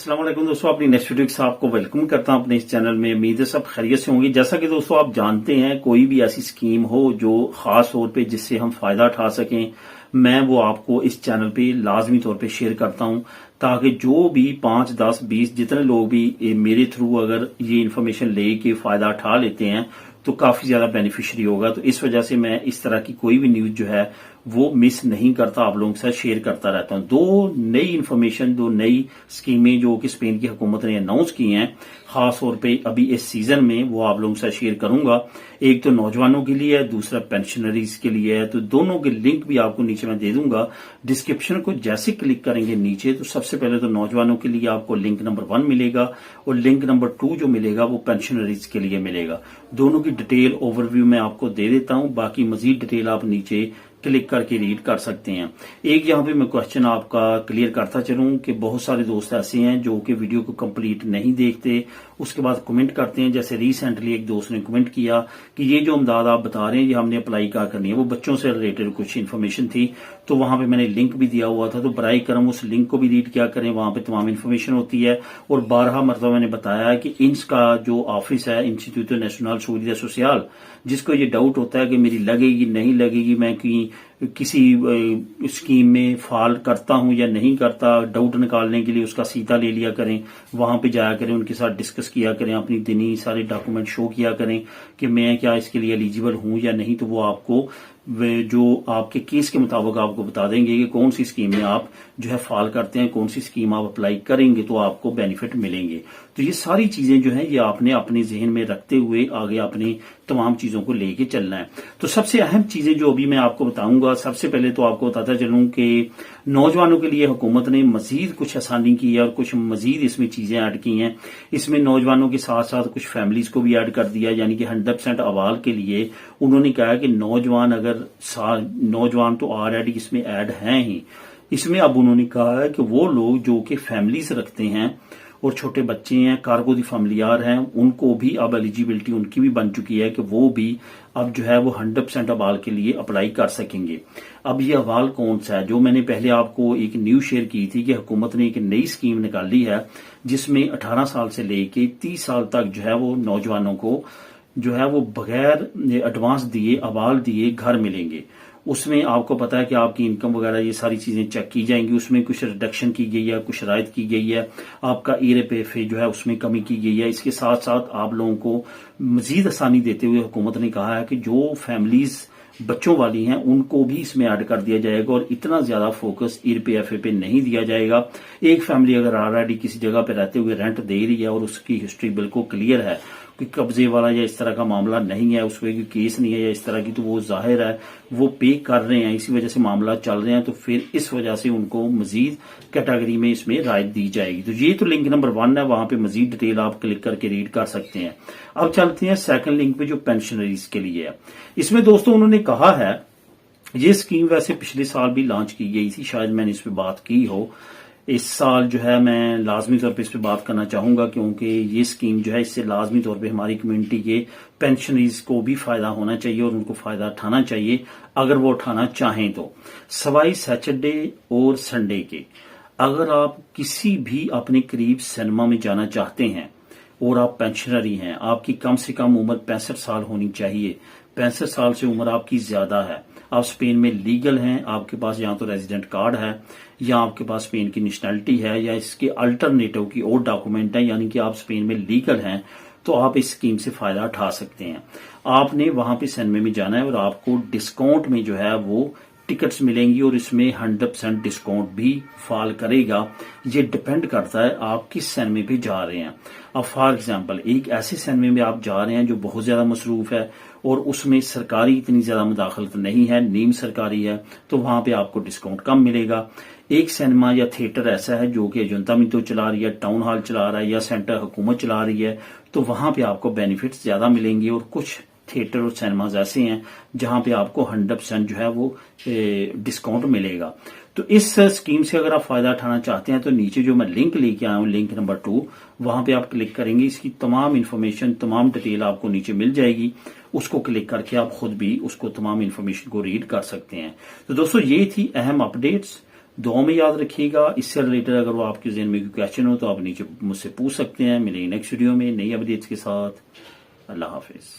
अस्सलाम वालेकुम दोस्तों, अपनी नेक्स्ट वीडियो के साथ आपको वेलकम करता हूं अपने इस चैनल में। उम्मीद है सब खैरियत से होंगे। जैसा कि दोस्तों आप जानते हैं, कोई भी ऐसी स्कीम हो जो खास तौर पे जिससे हम फायदा उठा सकें, मैं वो आपको इस चैनल पे लाजमी तौर पे शेयर करता हूं, ताकि जो भी 5, 10, 20 जितने लोग भी मेरे थ्रू अगर ये इन्फॉर्मेशन लेके फायदा उठा लेते हैं तो काफी ज्यादा बेनिफिशियरी होगा। तो इस वजह से मैं इस तरह की कोई भी न्यूज जो है वो मिस नहीं करता, आप लोगों के साथ शेयर करता रहता हूं। दो नई इन्फॉर्मेशन, दो नई स्कीमें जो कि स्पेन की हुकूमत ने अनाउंस की हैं खास तौर पे अभी इस सीजन में, वो आप लोगों के साथ शेयर करूंगा। एक तो नौजवानों के लिए है, दूसरा पेंशनरीज के लिए है। तो दोनों के लिंक भी आपको नीचे मैं दे दूंगा डिस्क्रिप्शन को। जैसे क्लिक करेंगे नीचे तो सबसे पहले तो नौजवानों के लिए आपको लिंक नंबर 1 मिलेगा और लिंक नंबर 2 जो मिलेगा वो पेंशनरीज के लिए मिलेगा। दोनों की डिटेल ओवरव्यू मैं आपको दे देता हूं, बाकी मजीद डिटेल आप नीचे क्लिक करके रीड कर सकते हैं। एक यहां पे मैं क्वेश्चन आपका क्लियर करता चलूं कि बहुत सारे दोस्त ऐसे हैं जो कि वीडियो को कंप्लीट नहीं देखते, उसके बाद कमेंट करते हैं। जैसे रिसेंटली एक दोस्त ने कमेंट किया कि ये जो इमदाद आप बता रहे हैं ये हमने अप्लाई क्या करनी है, वो बच्चों से रिलेटेड कुछ इन्फॉर्मेशन थी, तो वहां पे मैंने लिंक भी दिया हुआ था। तो बराए करम उस लिंक को भी रीड किया करें, वहां पे तमाम इन्फॉर्मेशन होती है। और 12 मरतबा मैंने बताया कि इसका जो ऑफिस है इंस्टीट्यूट नेशनल seguridad सोशल, जिसको ये डाउट होता है कि मेरी लगेगी नहीं लगेगी, मैं किसी स्कीम में फॉल करता हूं या नहीं करता, डाउट निकालने के लिए उसका सीधा ले लिया करें, वहां पे जाया करें, उनके साथ डिस्कस किया करें, अपनी दिनी सारे डॉक्यूमेंट शो किया करें कि मैं क्या इसके लिए एलिजिबल हूं या नहीं। तो वो आपको जो आपके केस के मुताबिक आपको बता देंगे कि कौन सी स्कीम में आप जो है फॉल करते हैं, कौन सी स्कीम आप अप्लाई करेंगे तो आपको बेनिफिट मिलेंगे। तो ये सारी चीजें जो है ये आपने अपने जहन में रखते हुए आगे अपनी तमाम चीजों को लेके चलना है। तो सबसे अहम चीजें जो अभी मैं आपको बताऊंगा, सबसे पहले तो आपको बताता चलूं कि नौजवानों के लिए हुकूमत ने मजीद कुछ आसानी की है और कुछ मजीद इसमें चीजें ऐड की हैं। इसमें नौजवानों के साथ साथ कुछ फैमिलीज को भी ऐड कर दिया, यानी कि 100% अवाल के लिए उन्होंने कहा कि नौजवान तो ऑलरेडी इसमें ऐड हैं ही, इसमें अब उन्होंने कहा है कि वो लोग जो कि फैमिलीज रखते हैं और छोटे बच्चे हैं, कार्गो दी फैमिलियार हैं, उनको भी अब एलिजिबिलिटी उनकी भी बन चुकी है कि वो भी अब जो है वो 100% अवाल के लिए अप्लाई कर सकेंगे। अब ये अवाल कौन सा है, जो मैंने पहले आपको एक न्यूज शेयर की थी कि हुकूमत ने एक नई स्कीम निकाली है जिसमें 18 साल से लेके 30 साल तक जो है वो नौजवानों को जो है वो बगैर एडवांस दिए, अवाल दिए घर मिलेंगे। उसमें आपको पता है कि आपकी इनकम वगैरह ये सारी चीजें चेक की जाएंगी, उसमें कुछ रिडक्शन की गई है, कुछ रायत की गई है, आपका ईरेपेफे जो है उसमें कमी की गई है। इसके साथ साथ आप लोगों को मजीद आसानी देते हुए हुकूमत ने कहा है कि जो फैमिलीज बच्चों वाली हैं उनको भी इसमें ऐड कर दिया जाएगा और इतना ज्यादा फोकस ईरेपेफे पे नहीं दिया जाएगा। एक फैमिली अगर ऑलरेडी किसी जगह पे रहते हुए रेंट दे रही है और उसकी हिस्ट्री बिल्कुल क्लियर है, कोई कब्जे वाला या इस तरह का मामला नहीं है, उसमें कोई केस नहीं है या इस तरह की, तो वो जाहिर है वो पे कर रहे हैं, इसी वजह से मामला चल रहे हैं, तो फिर इस वजह से उनको मजीद कैटेगरी में इसमें रायत दी जाएगी। तो ये तो लिंक नंबर 1 है, वहां पे मजीद डिटेल आप क्लिक करके रीड कर सकते हैं। अब चलते हैं सेकंड लिंक पे जो पेंशनरीज के लिए है। इसमें दोस्तों उन्होंने कहा है, ये स्कीम वैसे पिछले साल भी लॉन्च की गई थी, शायद मैंने इस पे बात की हो। इस साल जो है मैं लाजमी तौर पे इस पे बात करना चाहूंगा, क्योंकि ये स्कीम जो है इससे लाजमी तौर पे हमारी कम्युनिटी के पेंशनरीज को भी फायदा होना चाहिए और उनको फायदा उठाना चाहिए अगर वो उठाना चाहें तो। सवाई सैटरडे और संडे के अगर आप किसी भी अपने करीब सिनेमा में जाना चाहते हैं और आप पेंशनरी हैं, आपकी कम से कम उम्र 65 साल होनी चाहिए, 65 साल से उम्र आपकी ज्यादा है, आप स्पेन में लीगल हैं, आपके पास या तो रेजिडेंट कार्ड है या आपके पास स्पेन की नेशनलिटी है या इसके अल्टरनेटिव की और डॉक्यूमेंट है, यानी कि आप स्पेन में लीगल हैं, तो आप इस स्कीम से फायदा उठा सकते हैं। आपने वहां पे सिनेमा में जाना है और आपको डिस्काउंट में जो है वो टिकट्स मिलेंगी और इसमें 100% डिस्काउंट भी फॉल करेगा। ये डिपेंड करता है आप किस सिनेमा पे जा रहे हैं। अब फॉर एग्जांपल एक ऐसे सिनेमा में आप जा रहे हैं जो बहुत ज्यादा मसरूफ है और उसमें सरकारी इतनी ज्यादा मुदाखलत नहीं है, नीम सरकारी है, तो वहां पे आपको डिस्काउंट कम मिलेगा। एक सिनेमा या थिएटर ऐसा है जो कि जनता मितो चला रही है, टाउन हॉल चला रहा है या सेंटर हुकूमत चला रही है, तो वहां पे आपको बेनिफिट्स ज्यादा मिलेंगे। और कुछ थिएटर और सिनेमाज ऐसे हैं जहां पे आपको 100% जो है वो डिस्काउंट मिलेगा। तो इस स्कीम से अगर आप फायदा उठाना चाहते हैं तो नीचे जो मैं लिंक लेके आया हूं, लिंक नंबर 2, वहां पे आप क्लिक करेंगे, इसकी तमाम इन्फॉर्मेशन, तमाम डिटेल आपको नीचे मिल जाएगी। उसको क्लिक करके आप खुद भी उसको तमाम इन्फॉर्मेशन को रीड कर सकते हैं। तो दोस्तों ये थी अहम अपडेट्स दुआ में याद रखिएगा। इससे रिलेटेड अगर वो आपके जहन में कोई क्वेश्चन हो तो आप नीचे मुझसे पूछ सकते हैं। मिलेंगे नेक्स्ट वीडियो में नई अपडेट्स के साथ। अल्लाह हाफिज।